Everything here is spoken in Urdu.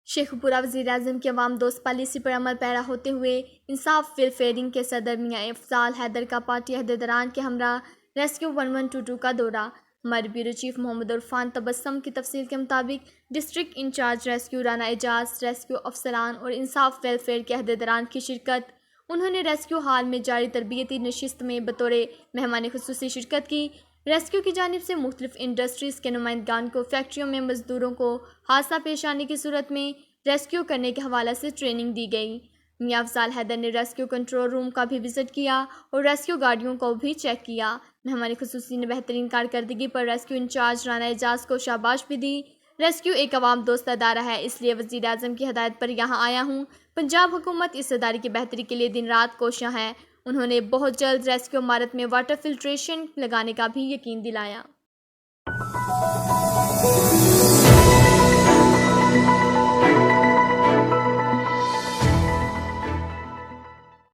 شیخ پورہ وزیر اعظم کی عوام دوست پالیسی پر عمل پیرا ہوتے ہوئے انصاف ویلفیئرنگ کے صدر میاں افضال حیدر کا پارٹی عہدیداران کے ہمراہ ریسکیو 1122 کا دورہ۔ ہمارے بیورو چیف محمد عرفان تبسم کی تفصیل کے مطابق ڈسٹرکٹ انچارج ریسکیو رانا اعجاز، ریسکیو افسران اور انصاف ویلفیئر کے عہدیداران کی شرکت۔ انہوں نے ریسکیو ہال میں جاری تربیتی نشست میں بطور مہمان خصوصی شرکت کی۔ ریسکیو کی جانب سے مختلف انڈسٹریز کے نمائندگان کو فیکٹریوں میں مزدوروں کو حادثہ پیش آنے کی صورت میں ریسکیو کرنے کے حوالے سے ٹریننگ دی گئی۔ میاں افضال حیدر نے ریسکیو کنٹرول روم کا بھی وزٹ کیا اور ریسکیو گاڑیوں کو بھی چیک کیا۔ مہمان خصوصی نے بہترین کارکردگی پر ریسکیو انچارج رانا اعجاز کو شاباش بھی دی۔ ریسکیو ایک عوام دوست ادارہ ہے، اس لیے وزیر اعظم کی ہدایت پر یہاں آیا ہوں۔ پنجاب حکومت اس ادارے کی بہتری کے لیے دن رات کوشاں ہے۔ انہوں نے بہت جلد ریسکیو عمارت میں واٹر فلٹریشن لگانے کا بھی یقین دلایا۔